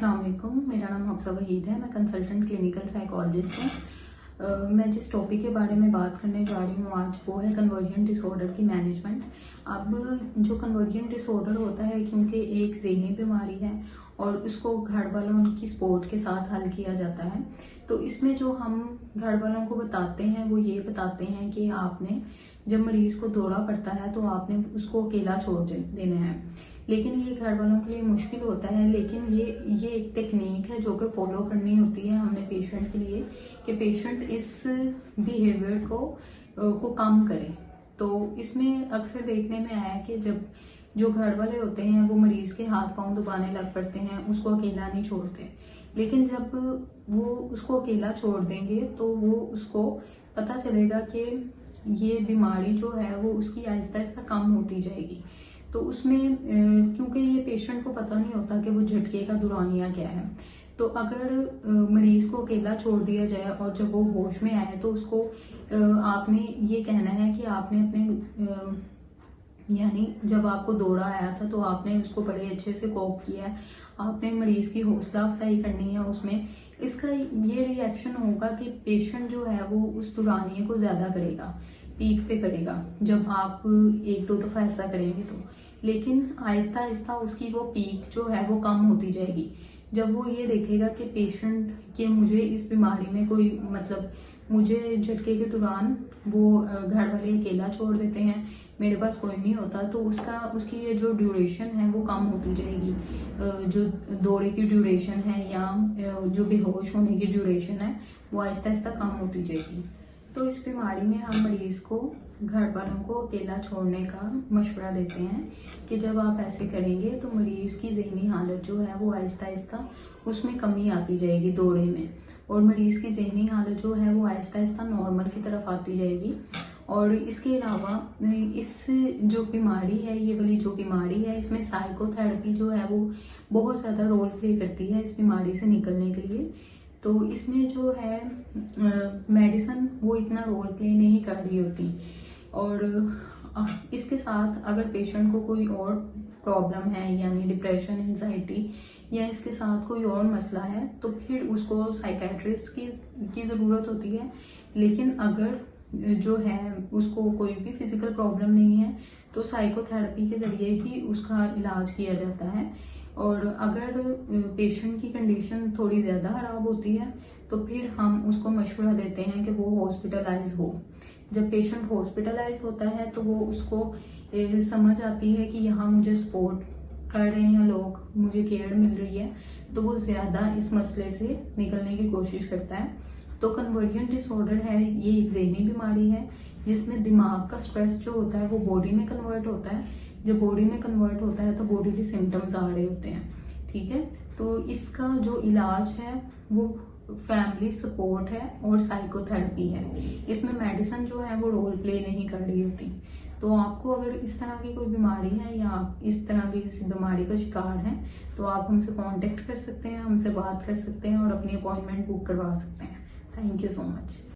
अस्सलाम वालेकुम, मेरा नाम हफ्सा वहीद है। मैं कंसल्टेंट क्लिनिकल साइकोलॉजिस्ट हूँ। मैं जिस टॉपिक के बारे में बात करने जा रही हूँ आज वो है कन्वर्जन डिसऑर्डर की मैनेजमेंट। अब जो कन्वर्जन डिसऑर्डर होता है क्योंकि एक ज़हनी बीमारी है और उसको घर वालों की सपोर्ट के साथ हल किया जाता है, तो इसमें जो हम घर वालों को बताते हैं वो ये बताते हैं कि आपने जब मरीज़ को दौरा पड़ता है तो आपने उसको अकेला छोड़ देना है। लेकिन ये घर वालों के लिए मुश्किल होता है, लेकिन ये एक टेक्निक है जो कि फॉलो करनी होती है हमने पेशेंट के लिए कि पेशेंट इस बिहेवियर को कम करे। तो इसमें अक्सर देखने में आया कि जब जो घर वाले होते हैं वो मरीज के हाथ पांव दबाने लग पड़ते हैं, उसको अकेला नहीं छोड़ते। लेकिन जब वो उसको अकेला छोड़ देंगे तो वो उसको पता चलेगा कि ये बीमारी जो है वो उसकी आहिस्ता आहिस्ता कम होती जाएगी। तो उसमें क्योंकि ये पेशेंट को पता नहीं होता कि वो झटके का दौरानिया क्या है, तो अगर मरीज को अकेला छोड़ दिया जाए और जब वो होश में आए तो उसको आपने ये कहना है कि आपने अपने यानी जब आपको दौरा आया था तो आपने उसको बड़े अच्छे से कोप किया है, आपने मरीज की हौसला अफजाई करनी है। उसमें इसका ये रिएक्शन होगा कि पेशेंट जो है वो उस दौरानिए को ज्यादा करेगा, पीक पे करेगा जब आप एक दो दफा ऐसा करेंगे तो। लेकिन आहिस्ता आहिस्ता उसकी वो पीक जो है वो कम होती जाएगी। जब वो ये देखेगा कि पेशेंट के मुझे इस बीमारी में कोई मतलब मुझे झटके के दौरान वो घर वाले अकेला छोड़ देते हैं, मेरे पास कोई नहीं होता, तो उसकी ये जो ड्यूरेशन है वो कम होती जाएगी। जो दौरे की ड्यूरेशन है या जो बेहोश होने की ड्यूरेशन है वो आहिस्ता आहिस्ता कम होती जाएगी। तो इस बीमारी में हम मरीज को घर वालों को अकेला छोड़ने का मशवरा देते हैं कि जब आप ऐसे करेंगे तो मरीज की ज़हनी हालत जो है वो आहिस्ता आहिस्ता उसमें कमी आती जाएगी दौरे में, और मरीज की ज़हनी हालत जो है वो आहिस्ता आहिस्ता नॉर्मल की तरफ आती जाएगी। और इसके अलावा इस जो बीमारी है, ये वाली जो बीमारी है, इसमें साइकोथेरेपी जो है वो बहुत ज़्यादा रोल प्ले करती है इस बीमारी से निकलने के लिए। तो इसमें जो है मेडिसिन वो इतना रोल प्ले नहीं कर रही होती। और इसके साथ अगर पेशेंट को कोई और प्रॉब्लम है यानी डिप्रेशन, एंजाइटी या इसके साथ कोई और मसला है तो फिर उसको साइकेट्रिस्ट की ज़रूरत होती है। लेकिन अगर जो है उसको कोई भी फिजिकल प्रॉब्लम नहीं है तो साइकोथेरेपी के ज़रिए ही उसका इलाज किया जाता है। और अगर पेशेंट की कंडीशन थोड़ी ज़्यादा ख़राब होती है तो फिर हम उसको मशवरा देते हैं कि वो हॉस्पिटलाइज हो। जब पेशेंट हॉस्पिटलाइज होता है तो वो उसको समझ आती है कि यहाँ मुझे सपोर्ट कर रहे हैं लोग, मुझे केयर मिल रही है, तो वो ज़्यादा इस मसले से निकलने की कोशिश करता है। तो कन्वर्जन डिसऑर्डर है, ये एक ज़हनी बीमारी है जिसमें दिमाग का स्ट्रेस जो होता है वो बॉडी में कन्वर्ट होता है। जब बॉडी में कन्वर्ट होता है तो बॉडी के सिम्टम्स आ रहे होते हैं, ठीक है। तो इसका जो इलाज है वो फैमिली सपोर्ट है और साइकोथेरेपी है। इसमें मेडिसिन जो है वो रोल प्ले नहीं कर रही होती। तो आपको अगर इस तरह की कोई बीमारी है या आप इस तरह की किसी बीमारी का शिकार हैं तो आप हमसे कांटेक्ट कर सकते हैं, हमसे बात कर सकते हैं और अपनी अपॉइंटमेंट बुक करवा सकते हैं। Thank you so much.